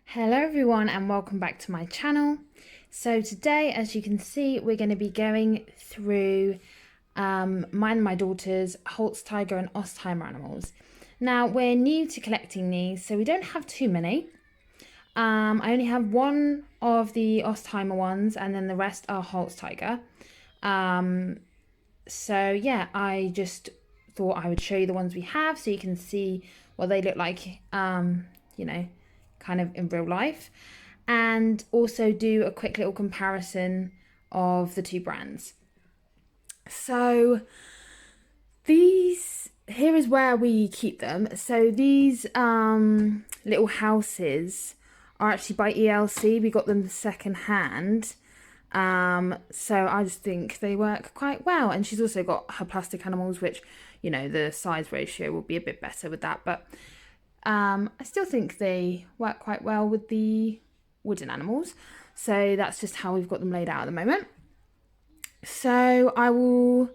Hello everyone and welcome back to my channel. So today, as you can see, we're going to be going through mine and my daughter's Holztiger and Ostheimer animals. Now we're new to collecting these, so we don't have too many. I only have one of the Ostheimer ones and then the rest are Holztiger. So yeah, I just thought I would show you the ones we have so you can see what they look like, kind of in real life, and also do a quick little comparison of the two brands. So here is where we keep them. So these little houses are actually by ELC. We got them second hand. So I just think they work quite well. And she's also got her plastic animals, which, the size ratio will be a bit better with that. But I still think they work quite well with the wooden animals. So that's just how we've got them laid out at the moment. So I will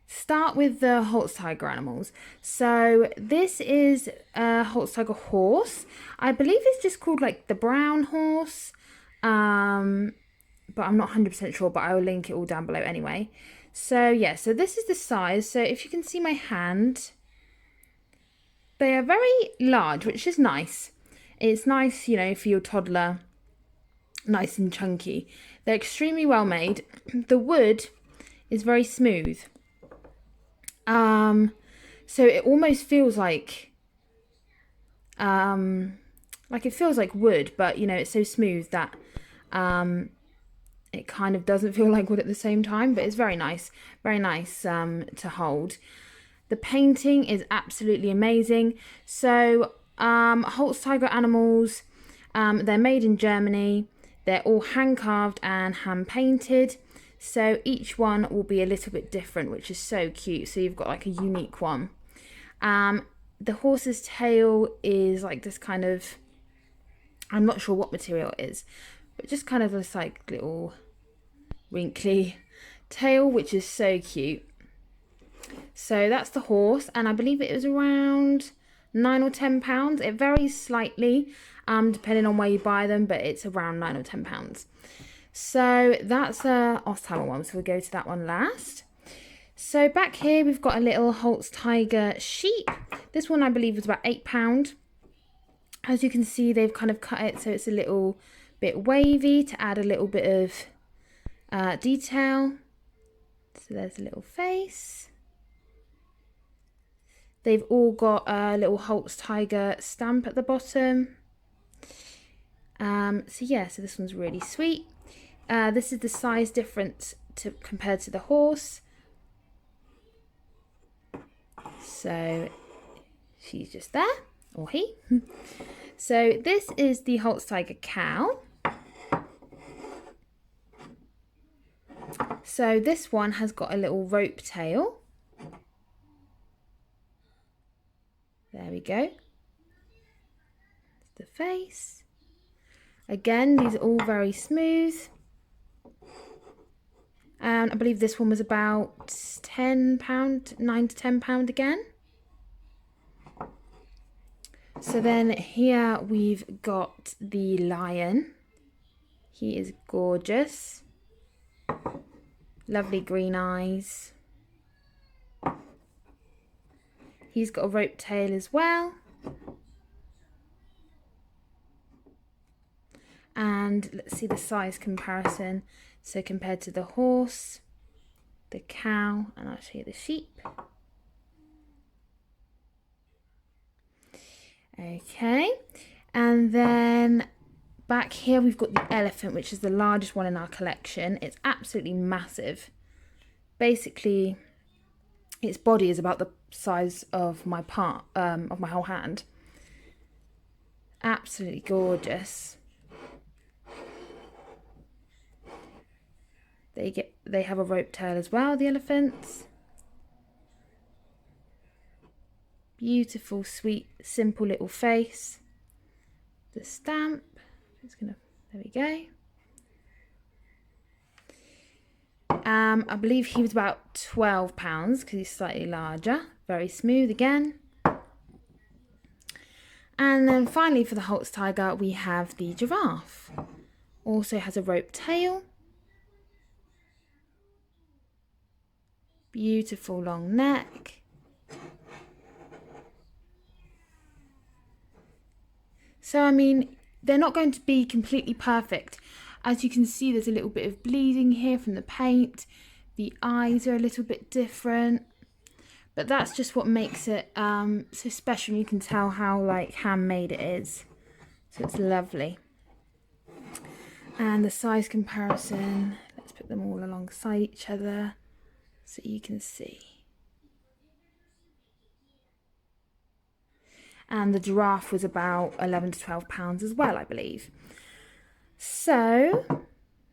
start with the Holztiger animals. So this is a Holztiger horse. I believe it's just called like the brown horse. But I'm not 100% sure, but I will link it all down below anyway. So yeah, so this is the size. So if you can see my hand, they are very large, which is nice. It's nice, for your toddler, nice and chunky. They're extremely well made. The wood is very smooth. So it almost feels like it feels like wood, but it's so smooth that it kind of doesn't feel like wood at the same time, but it's very nice to hold. The painting is absolutely amazing. So Holztiger animals, they're made in Germany. They're all hand carved and hand painted. So each one will be a little bit different, which is so cute. So you've got like a unique one. The horse's tail is like this kind of, I'm not sure what material it is, but just kind of this like little wrinkly tail, which is so cute. So that's the horse, and I believe it was around £9 or £10. It varies slightly depending on where you buy them, but it's around £9 or £10. So that's the Ostheimer one, so we'll go to that one last. So back here we've got a little Holztiger sheep. This one I believe was about £8. As you can see, they've kind of cut it so it's a little bit wavy to add a little bit of detail. So there's a little face. They've all got a little Holztiger stamp at the bottom. So this one's really sweet. This is the size difference compared to the horse. So she's just there, or he. So this is the Holztiger cow. So this one has got a little rope tail. There we go. The face. Again, these are all very smooth. And I believe this one was about £10, £9 to £10 again. So then here we've got the lion. He is gorgeous. Lovely green eyes. He's got a rope tail as well. And let's see the size comparison. So compared to the horse, the cow, and I'll show you the sheep. Okay, and then back here we've got the elephant, which is the largest one in our collection. It's absolutely massive. Basically, its body is about the size of my whole hand. Absolutely gorgeous. They have a rope tail as well, the elephants. Beautiful, sweet, simple little face. The stamp. There we go. I believe he was about £12 because he's slightly larger. Very smooth again. And then finally for the Holztiger, we have the giraffe. Also has a rope tail. Beautiful long neck. So, I mean, they're not going to be completely perfect. As you can see, there's a little bit of bleeding here from the paint. The eyes are a little bit different. But that's just what makes it so special. You can tell how like handmade it is. So it's lovely. And the size comparison, let's put them all alongside each other so you can see. And the giraffe was about 11 to 12 pounds as well, I believe. So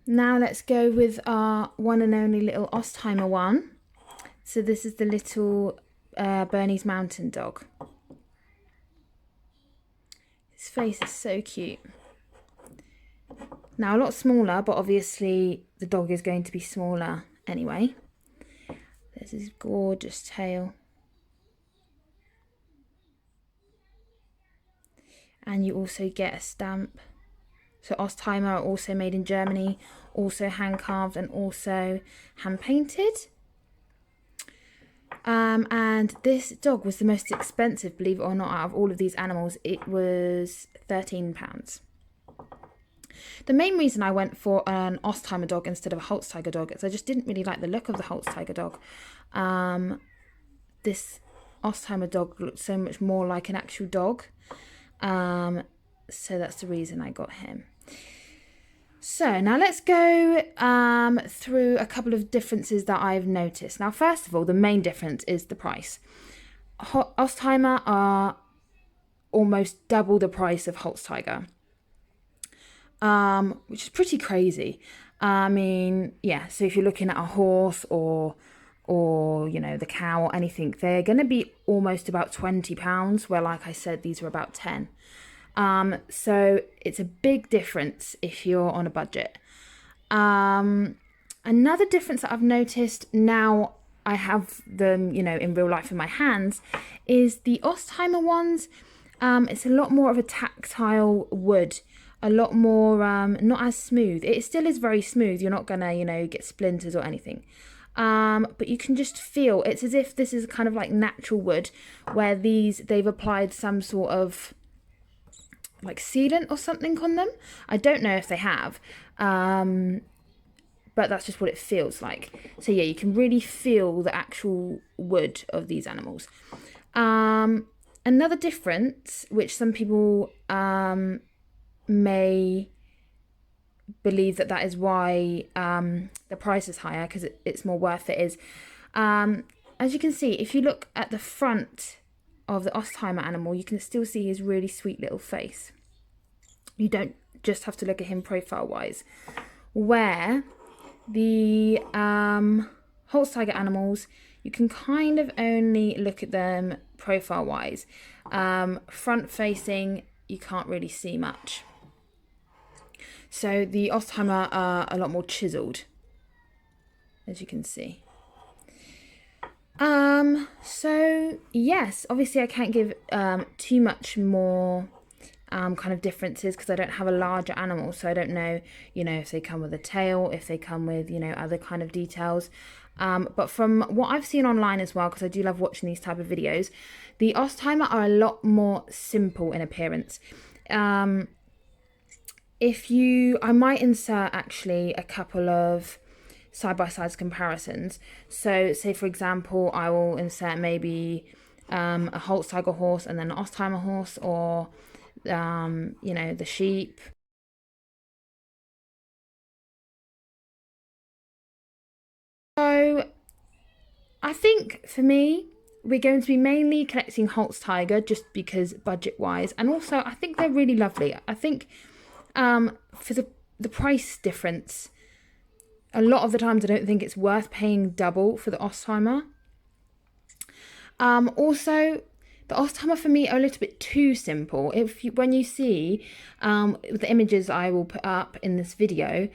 now let's go with our one and only little Ostheimer one. So this is the little Bernese Mountain Dog. His face is so cute. Now a lot smaller, but obviously the dog is going to be smaller anyway. There's his gorgeous tail. And you also get a stamp. So Ostheimer are also made in Germany, also hand carved and also hand painted. And this dog was the most expensive, believe it or not, out of all of these animals. It was £13. The main reason I went for an Ostheimer dog instead of a Holztiger dog is I just didn't really like the look of the Holztiger dog. This Ostheimer dog looked so much more like an actual dog. So that's the reason I got him. So now let's go through a couple of differences that I've noticed. Now, first of all, the main difference is the price. Ostheimer are almost double the price of Holztiger, which is pretty crazy. I mean, yeah, so if you're looking at a horse or you know, the cow or anything, they're going to be almost about £20, where, like I said, these are about 10. So it's a big difference if you're on a budget. Another difference that I've noticed now I have them, you know, in real life in my hands, is the Ostheimer ones. It's a lot more of a tactile wood, a lot more, not as smooth. It still is very smooth. You're not gonna, you know, get splinters or anything. But you can just feel, it's as if this is kind of like natural wood, where they've applied some sort of like sealant or something on them. I don't know if they have, but that's just what it feels like. So yeah, you can really feel the actual wood of these animals. Another difference, which some people may believe that is why the price is higher, because it's more worth it, is as you can see, if you look at the front of the Ostheimer animal, you can still see his really sweet little face. You don't just have to look at him profile wise, where the Holztiger animals, you can kind of only look at them profile wise. Front facing, you can't really see much. So the Ostheimer are a lot more chiseled, as you can see. So yes, obviously I can't give too much more kind of differences, because I don't have a larger animal, so I don't know, you know, if they come with a tail, if they come with, you know, other kind of details. But from what I've seen online as well, because I do love watching these type of videos, the Ostheimer are a lot more simple in appearance. I might insert actually a couple of side-by-side comparisons. So say for example, I will insert maybe a Holztiger horse and then an Ostheimer horse, or you know, the sheep. So I think for me, we're going to be mainly collecting Holztiger just because budget wise, and also I think they're really lovely. I think for the price difference, a lot of the times I don't think it's worth paying double for the Ostheimer. Also, the Ostheimer for me are a little bit too simple. When you see the images I will put up in this video,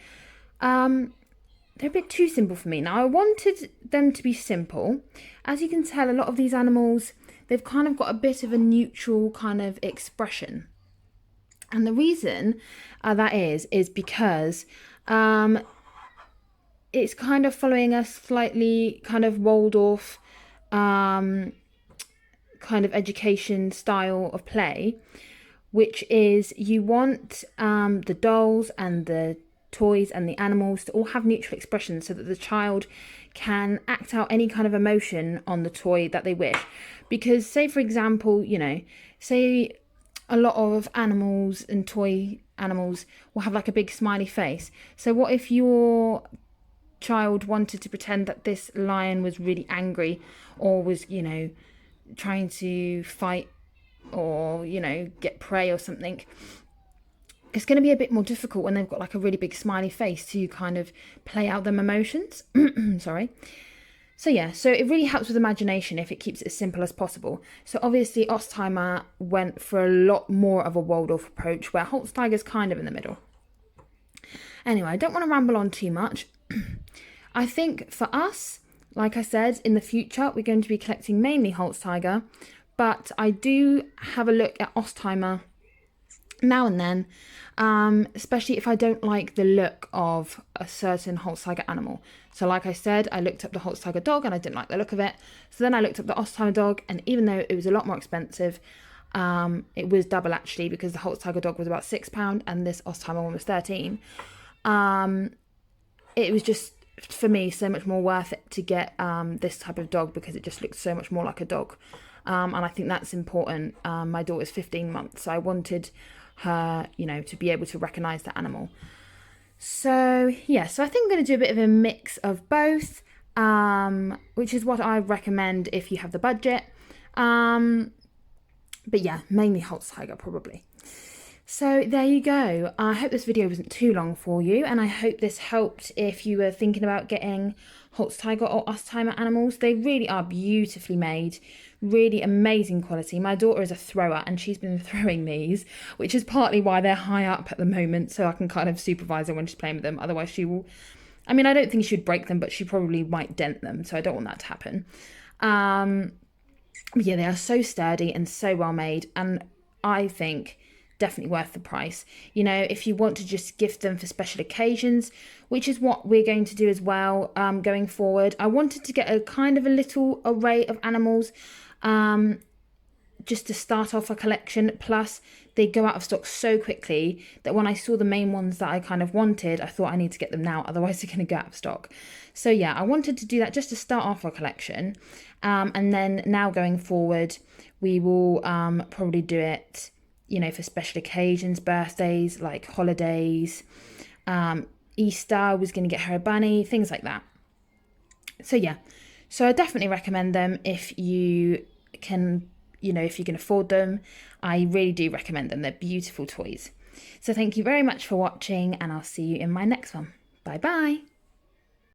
they're a bit too simple for me. Now, I wanted them to be simple. As you can tell, a lot of these animals, they've kind of got a bit of a neutral kind of expression. And the reason that is because it's kind of following a slightly kind of Waldorf kind of education style of play, which is you want the dolls and the toys and the animals to all have neutral expressions so that the child can act out any kind of emotion on the toy that they wish. Because say, for example, you know, say a lot of animals and toy animals will have like a big smiley face. So what if your child wanted to pretend that this lion was really angry or was, you know, trying to fight or, you know, get prey or something? It's going to be a bit more difficult when they've got like a really big smiley face to kind of play out them emotions. Sorry. So yeah, so it really helps with imagination if it keeps it as simple as possible. So obviously Ostheimer went for a lot more of a Waldorf approach, where Holztiger's kind of in the middle. Anyway, I don't want to ramble on too much. I think for us, like I said, in the future, we're going to be collecting mainly Holztiger, but I do have a look at Ostheimer now and then, especially if I don't like the look of a certain Holztiger animal. So like I said, I looked up the Holztiger dog and I didn't like the look of it. So then I looked up the Ostheimer dog, and even though it was a lot more expensive, it was double actually, because the Holztiger dog was about £6 and this Ostheimer one was 13. It was just, for me, so much more worth it to get this type of dog, because it just looks so much more like a dog. And I think that's important. My daughter's 15 months, so I wanted her, you know, to be able to recognise the animal. So yeah, so I think I'm going to do a bit of a mix of both, which is what I recommend if you have the budget. But yeah, mainly Holztiger probably. So there you go. I hope this video wasn't too long for you, and I hope this helped if you were thinking about getting Holztiger or Ostheimer animals. They really are beautifully made, really amazing quality. My daughter is a thrower and she's been throwing these, which is partly why they're high up at the moment, so I can kind of supervise her when she's playing with them. Otherwise she will, I mean, I don't think she would break them, but she probably might dent them, so I don't want that to happen. Yeah, they are so sturdy and so well made, and I think definitely worth the price. You know, if you want to just gift them for special occasions, which is what we're going to do as well, going forward. I wanted to get a kind of a little array of animals, just to start off a collection. Plus they go out of stock so quickly that when I saw the main ones that I kind of wanted, I thought I need to get them now, otherwise they're going to go out of stock. So yeah, I wanted to do that just to start off our collection, and then now going forward we will probably do it, you know, for special occasions, birthdays, like holidays, Easter, I was going to get her a bunny, things like that. So yeah, so I definitely recommend them if you can, you know, if you can afford them. I really do recommend them. They're beautiful toys. So thank you very much for watching, and I'll see you in my next one. Bye bye.